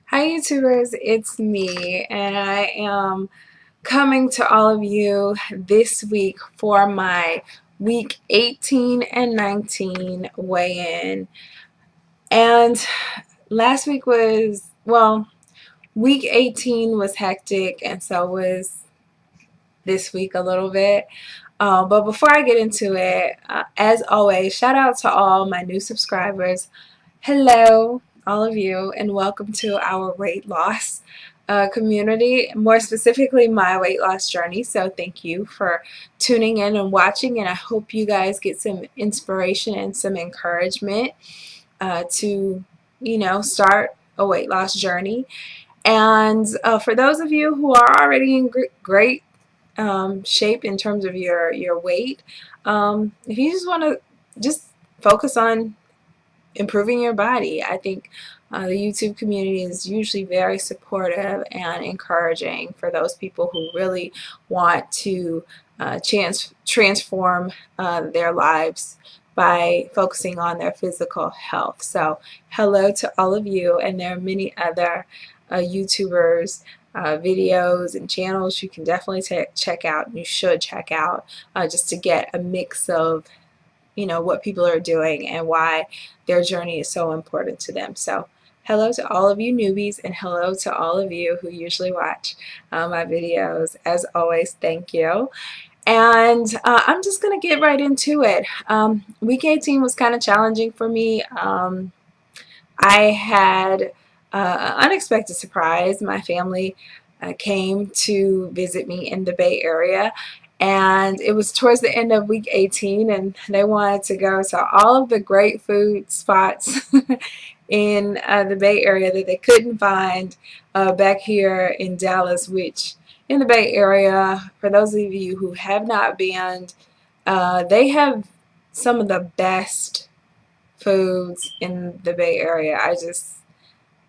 Hi YouTubers, it's me and I am coming to all of you this week for my week 18 and 19 weigh-in. And last week was, well, week 18 was hectic and so was this week a little bit. But before I get into it, as always, shout out to all my new subscribers. Hello, all of you, and welcome to our weight loss community, more specifically my weight loss journey. So thank you for tuning in and watching, and I hope you guys get some inspiration and some encouragement to, start a weight loss journey. And for those of you who are already in great shape in terms of your weight, if you just want to just focus on improving your body, I think the YouTube community is usually very supportive and encouraging for those people who really want to transform their lives by focusing on their physical health. So hello to all of you, and there are many other YouTubers, videos and channels you can definitely check out. You should check out just to get a mix of what people are doing and why their journey is so important to them. So hello to all of you newbies, and hello to all of you who usually watch my videos. As always, thank you. And I'm just going to get right into it. Week 18 was kind of challenging for me. I had an unexpected surprise. My family came to visit me in the Bay Area, and it was towards the end of week 18, and they wanted to go to all of the great food spots in the Bay Area that they couldn't find back here in Dallas, which in the Bay Area, for those of you who have not been, they have some of the best foods in the Bay Area. I just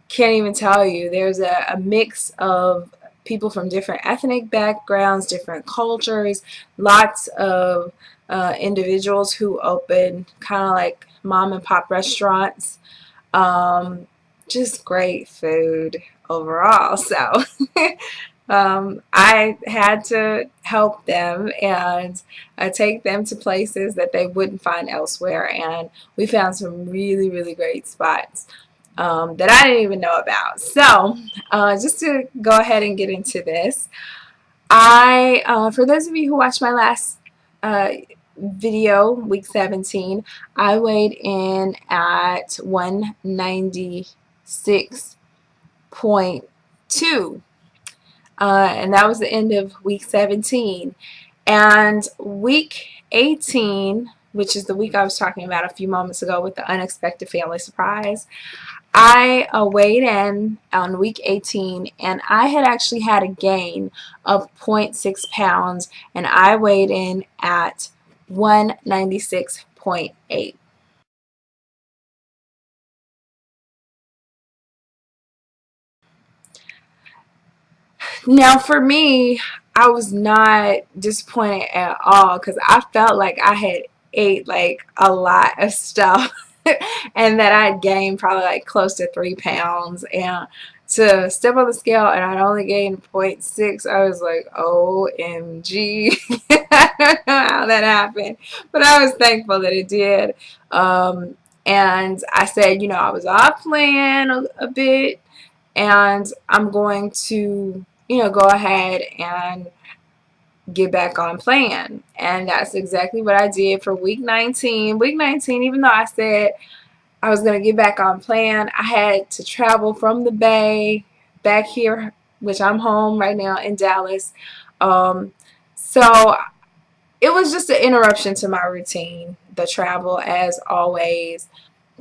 can't even tell you. There's a mix of people from different ethnic backgrounds, different cultures, lots of individuals who open kind of like mom and pop restaurants. Just great food overall. So I had to help them and take them to places that they wouldn't find elsewhere, and we found some really, really great spots that I didn't even know about. So just to go ahead and get into this, for those of you who watched my last video, week 17, I weighed in at 196.2. And that was the end of week 17. And week 18, which is the week I was talking about a few moments ago with the unexpected family surprise, I weighed in on week 18, and I had actually had a gain of 0.6 pounds, and I weighed in at 196.8. Now for me, I was not disappointed at all because I felt like I had ate like a lot of stuff and that I gained probably like close to 3 pounds, and to step on the scale and I'd only gained zero point 0.6, I was like, OMG. I don't know how that happened, but I was thankful that it did. And I said, I was off playing a bit, and I'm going to, go ahead and get back on plan. And that's exactly what I did for week 19. Week 19, even though I said I was going to get back on plan, I had to travel from the Bay back here, which I'm home right now in Dallas. So it was just an interruption to my routine. The travel, as always,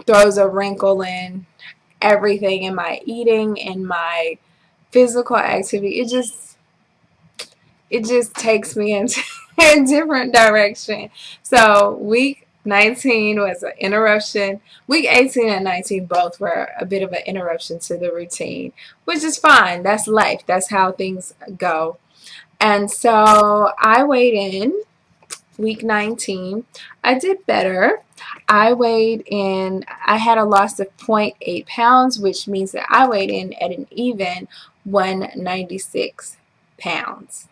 throws a wrinkle in everything in my eating and my physical activity. It just takes me into a different direction. So week 19 was an interruption. Week 18 and 19 both were a bit of an interruption to the routine, which is fine. That's life. That's how things go. And so I weighed in week 19, I did better. I weighed in, I had a loss of 0.8 pounds, which means that I weighed in at an even 196 pounds.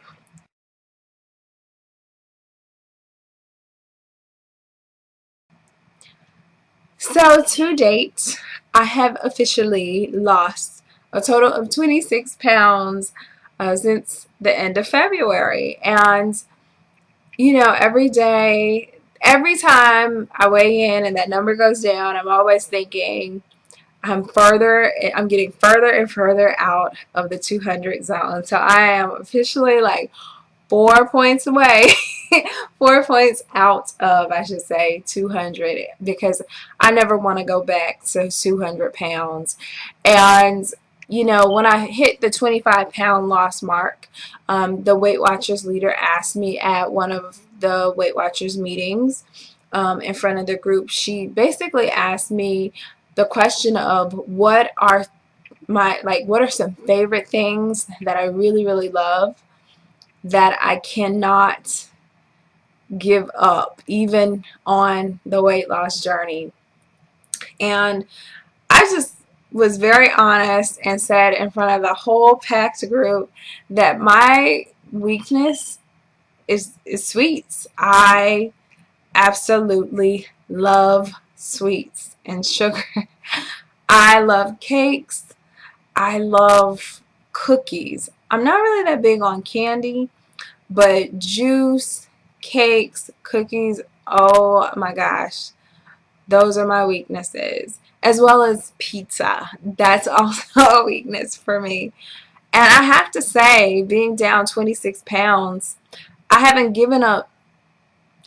So to date, I have officially lost a total of 26 pounds since the end of February. And, you know, every day, every time I weigh in and that number goes down, I'm always thinking, I'm getting further and further out of the 200 zone. So I am officially like 4 points away, 4 points out of, I should say, 200, because I never want to go back to 200 pounds. And, you know, when I hit the 25-pound loss mark, the Weight Watchers leader asked me at one of the Weight Watchers meetings in front of the group, she basically asked me the question of what are some favorite things that I really, really love that I cannot give up even on the weight loss journey. And I just was very honest and said in front of the whole packed group that my weakness is sweets. I absolutely love sweets and sugar. I love cakes. I love cookies. I'm not really that big on candy, but juice, cakes, cookies, oh my gosh, those are my weaknesses. As well as pizza. That's also a weakness for me. And I have to say, being down 26 pounds, I haven't given up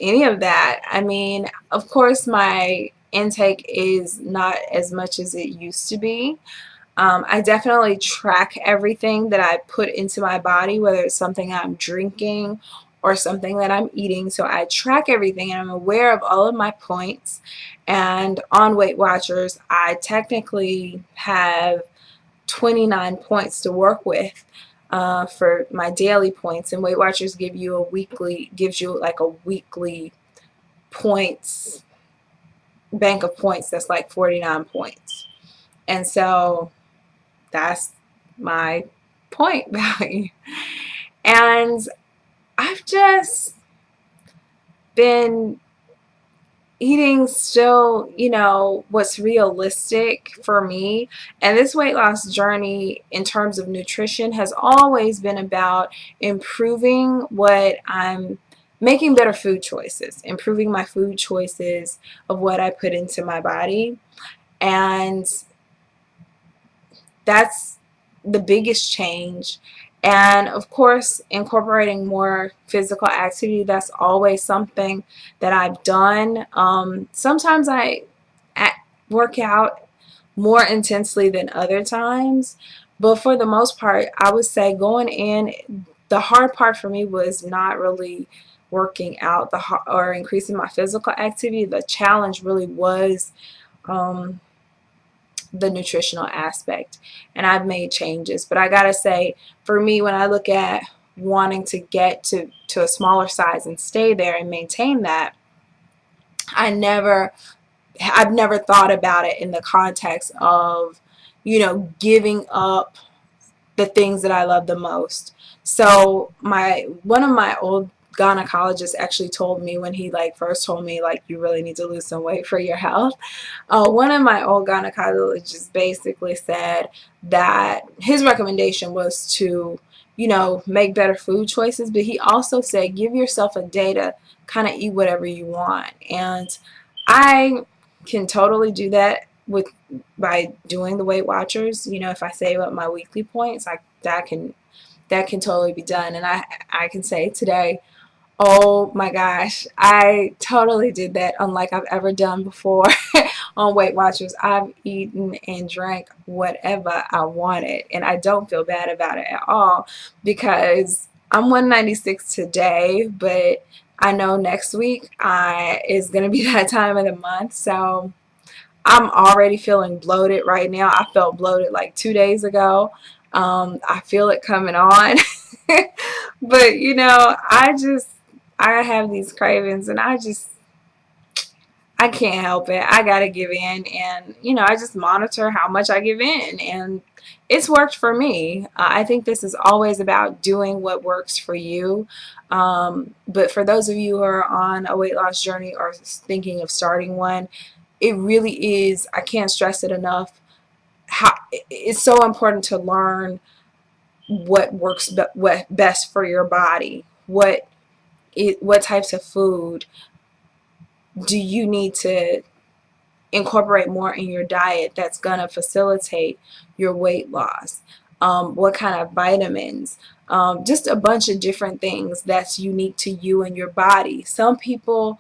any of that. I mean, of course, my intake is not as much as it used to be. I definitely track everything that I put into my body, whether it's something I'm drinking or something that I'm eating. So I track everything and I'm aware of all of my points. And on Weight Watchers, I technically have 29 points to work with for my daily points. And Weight Watchers gives you like a weekly points, bank of points that's like 49 points. And so that's my point value. And I've just been eating still, you know, what's realistic for me. And this weight loss journey in terms of nutrition has always been about improving what I'm making better food choices, improving my food choices of what I put into my body. And that's the biggest change. And of course, incorporating more physical activity, that's always something that I've done. Sometimes I work out more intensely than other times, but for the most part, I would say going in, the hard part for me was not really working out or increasing my physical activity. The challenge really was the nutritional aspect, and I've made changes. But I gotta say, for me, when I look at wanting to get to a smaller size and stay there and maintain that, I've never thought about it in the context of, you know, giving up the things that I love the most. So one of my old gynecologist actually told me, when he like first told me like you really need to lose some weight for your health, one of my old gynecologists basically said that his recommendation was to, you know, make better food choices, but he also said give yourself a day to kind of eat whatever you want. And I can totally do that by doing the Weight Watchers. You know, if I save up my weekly points, that can totally be done. And I can say today, oh my gosh, I totally did that unlike I've ever done before on Weight Watchers. I've eaten and drank whatever I wanted, and I don't feel bad about it at all, because I'm 196 today, but I know next week is going to be that time of the month. So I'm already feeling bloated right now. I felt bloated like 2 days ago. I feel it coming on. But, you know, I have these cravings, and I can't help it. I gotta give in, and I just monitor how much I give in, and it's worked for me. I think this is always about doing what works for you. But for those of you who are on a weight loss journey or thinking of starting one, it really is, I can't stress it enough, how it's so important to learn what works best for your body. What types of food do you need to incorporate more in your diet that's going to facilitate your weight loss? What kind of vitamins? Just a bunch of different things that's unique to you and your body. Some people's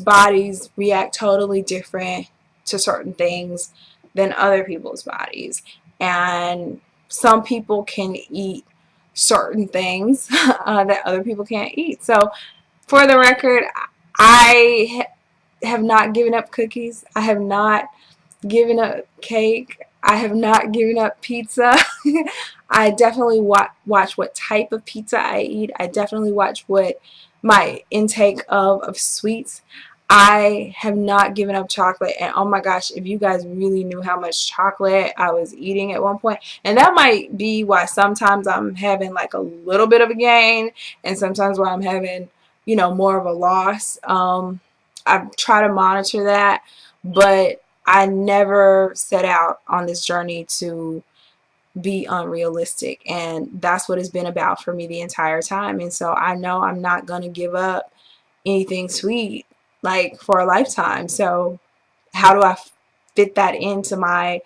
bodies react totally different to certain things than other people's bodies. And some people can eat certain things that other people can't eat. So for the record, I have not given up cookies. I have not given up cake. I have not given up pizza. I definitely watch what type of pizza I eat. I definitely watch what my intake of sweets. I have not given up chocolate, and oh my gosh, if you guys really knew how much chocolate I was eating at one point, and that might be why sometimes I'm having like a little bit of a gain, and sometimes why I'm having, more of a loss. I try to monitor that, but I never set out on this journey to be unrealistic, and that's what it's been about for me the entire time. And so I know I'm not going to give up anything sweet like for a lifetime. So how do I fit that into my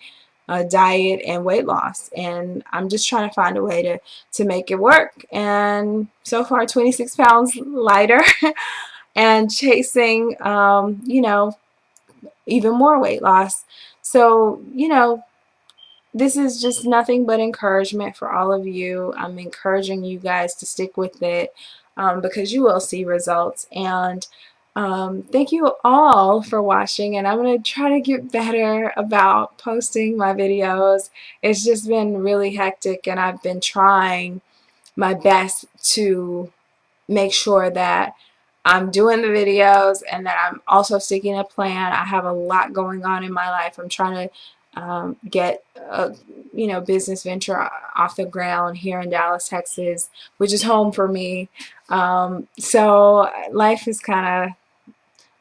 diet and weight loss? And I'm just trying to find a way to make it work. And so far, 26 pounds lighter and chasing even more weight loss. So this is just nothing but encouragement for all of you. I'm encouraging you guys to stick with it, because you will see results. And thank you all for watching, and I'm going to try to get better about posting my videos. It's just been really hectic, and I've been trying my best to make sure that I'm doing the videos and that I'm also sticking to a plan. I have a lot going on in my life. I'm trying to get a business venture off the ground here in Dallas, Texas, which is home for me. So life is kind of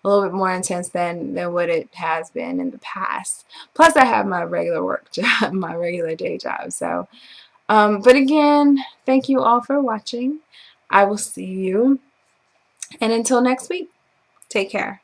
a little bit more intense than what it has been in the past. Plus I have my regular work job, my regular day job. So but again, thank you all for watching. I will see you, and until next week, take care.